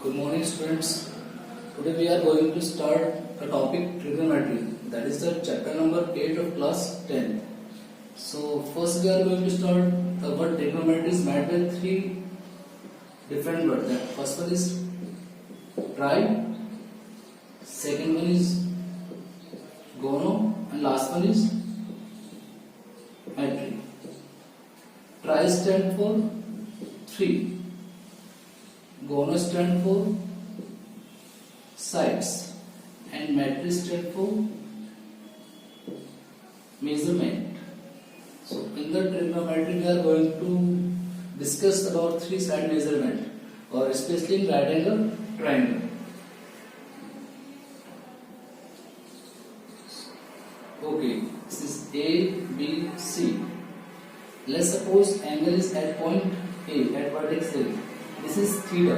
Good morning, students. Today we are going to start the topic trigonometry. That is the chapter number 8 of class 10. So first we are going to start the word trigonometry is made by three different words. The first one is tri, second one is gono, and last one is metry. Tri stand for three. Gono stand for sides and metry stand for measurement. So in the trigonometry we are going to discuss about three side measurement, or especially in right angle triangle. Okay, this is A, B, C. Let's suppose angle is at point A, at vertex A. This is theta.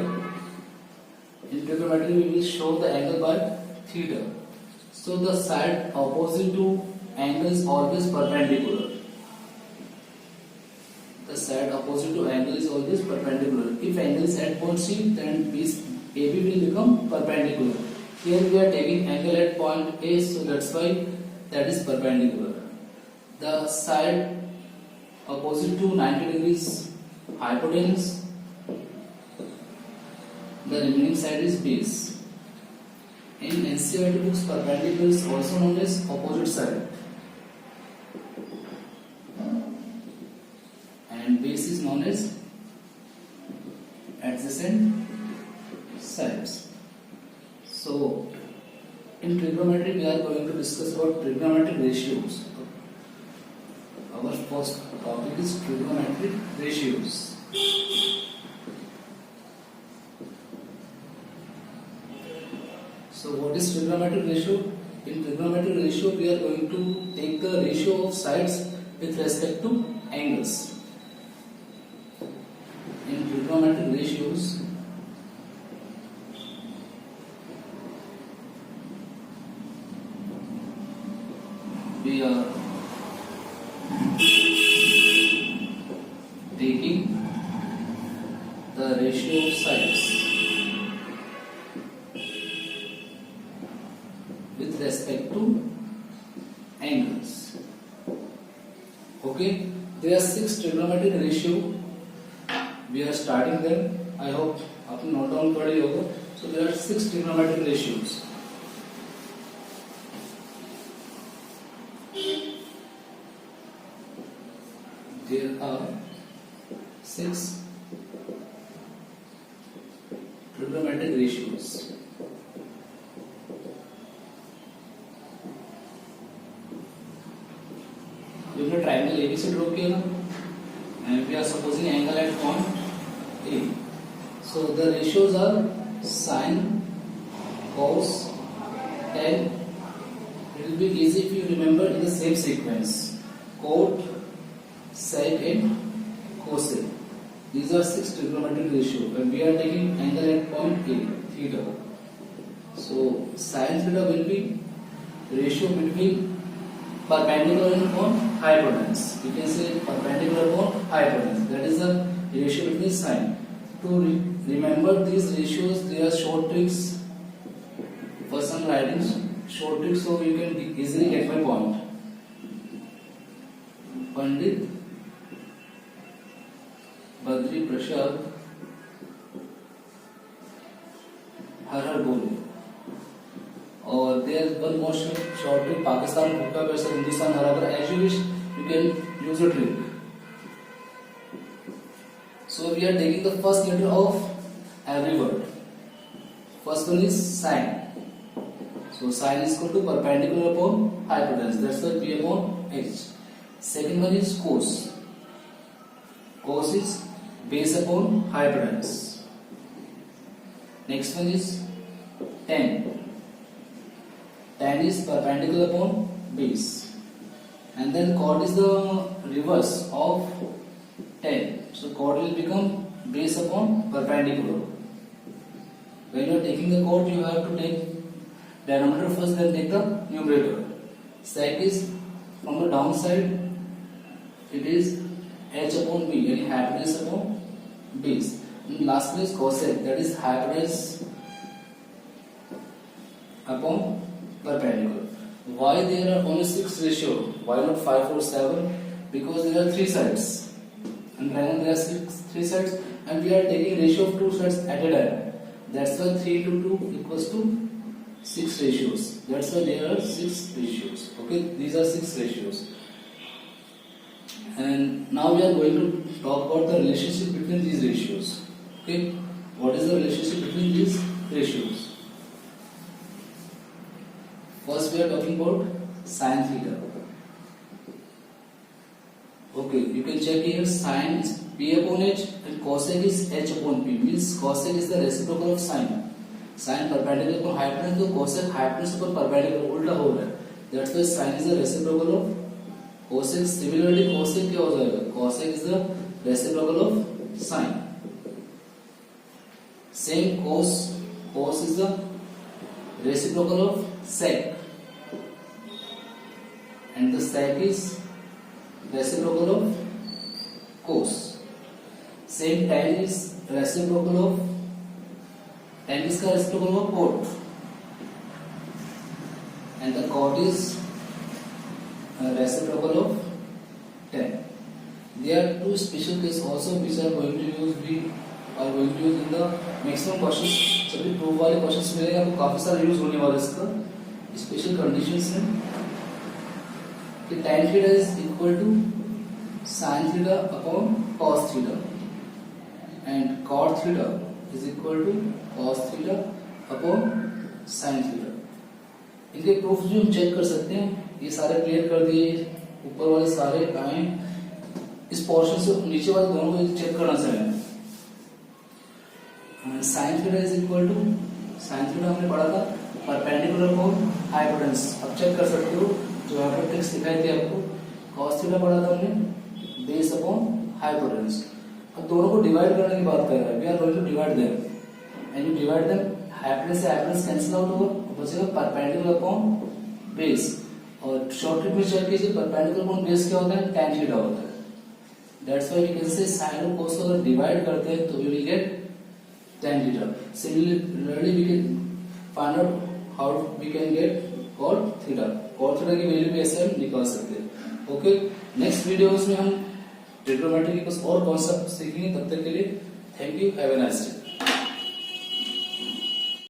In trigonometry we will show the angle by theta. So the side opposite to angle is always perpendicular. The side opposite to angle is always perpendicular. If angle is at point C, then AB will become perpendicular. Here we are taking angle at point A, so that's why that is perpendicular. The side opposite to 90 degrees hypotenuse. The remaining side is base. In NCERT books, perpendicular is also known as opposite side, and base is known as adjacent sides. So, in trigonometry, we are going to discuss about trigonometric ratios. Our first topic is trigonometric ratios. So what is trigonometric ratio? In trigonometric ratio we are going to take the ratio of sides with respect to angles. In trigonometric ratios we are taking the ratio of sides with respect to angles. Okay, there are 6 trigonometric ratio. We are starting them. I hope आपने note down कर लिया होगा. So there are 6 trigonometric ratios. There are 6 trigonometric ratios. हमने triangle AB से draw किया ना, and we are supposing angle at point A. So the ratios are sin, cos, tan. It will be easy if you remember in the same sequence: cot, sec, and cosec. These are 6 trigonometric ratios, and we are taking angle at point A, theta. So sin theta will be ratio between perpendicular upon hypotenuse. You can say perpendicular upon hypotenuse. That is the ratio between sine. To remember these ratios, there are short tricks. For some writing, short tricks, so you can easily get my point. Pandit Badri Prasad हर हर बोले. और there is one more short trick: Pakistan भुक्का versus Hindustan हरा भरा. As you wish, you can use a trick. So we are taking the first letter of every word. First one is sine. So sine is equal to perpendicular upon hypotenuse. That's why P upon H. Second one is cos. Cos is base upon hypotenuse. Next one is tan. Tan is perpendicular upon base, and then cot is the reverse of tan. So cot will become base upon perpendicular. When you are taking the cot, you have to take denominator first, then take the numerator. Sec is from the downside, it is h upon b, यानी hypotenuse upon base. And last one is cosec, that is hypotenuse upon perpendicular. Why there are only 6 ratio? Why not 5, 4, 7? Because there are 3 sides. And triangle there are 3 sides, and we are taking ratio of 2 sides at a time. That's why 3 to 2 equals to 6 ratios. That's why there are 6 ratios. Okay, these are 6 ratios. And now we are going to talk about the relationship between these ratios. Okay, what is the relationship between these ratios? First we are talking about sin theta. Okay, you can check here, sin is P upon H and cosec is H upon P. Means cosec is the reciprocal of sin. Sin perpendicular upon hypotenuse, तो cosec hypotenuse upon perpendicular उल्टा हो रहा है. That's why sin is the reciprocal of cosec. Similarly, cosec क्या हो जाएगा? Cosec is the reciprocal of sin. Same cos is the reciprocal of sec. And the sec is reciprocal of cos. Same tan is reciprocal of tan is का reciprocal of cot. And the cot is reciprocal of tan. There are 2 special cases also which are going to use. We are going to use in the maximum questions. जब भी proof वाले questions मिलेंगे आपको काफी सारा use होने वाला है इसका. स्पेशल कंडीशंस हैं कि tan theta is equal to sin theta upon cos theta and cot theta is equal to cos theta upon sin theta. इनके प्रूफ जो हम चेक कर सकते हैं, ये सारे क्लियर कर दिए. ऊपर वाले सारे आए, इस पोर्शन से नीचे वाले दोनों को चेक करना चाहिए. sin theta is equal to, sin theta हमने पढ़ा था परपेंडिकुलर अपॉन हाइपोटेन्यूज. अब चेक कर सकते हो जो यहाँ पर टेक्स्ट दिखाई थी आपको. cos theta पढ़ा था हमने बेस अपॉन हाइपोटेन्यूज. अब दोनों को डिवाइड करने की बात कर रहे हैं. We are going to divide them and you divide them. Hypotenuse से हाइपोटेन्यूज कैंसिल आउट होगा, बचेगा परपेंडिकुलर अपॉन बेस. और शॉर्टकट में चेक कीजिए, परपेंडिकुलर अपॉन बेस क्या होता है? tan theta होता है. That's why we can say sin और cos को अगर डिवाइड करते हैं तो we will get tan theta. Similarly, we can find out how we can get cot theta. Cot theta की वैल्यू भी ऐसे हम निकाल सकते हैं. ओके, नेक्स्ट वीडियोस में हम ट्रिग्नोमेट्री के कुछ और कॉन्सेप्ट सीखेंगे. तब तक के लिए thank you, have a nice day.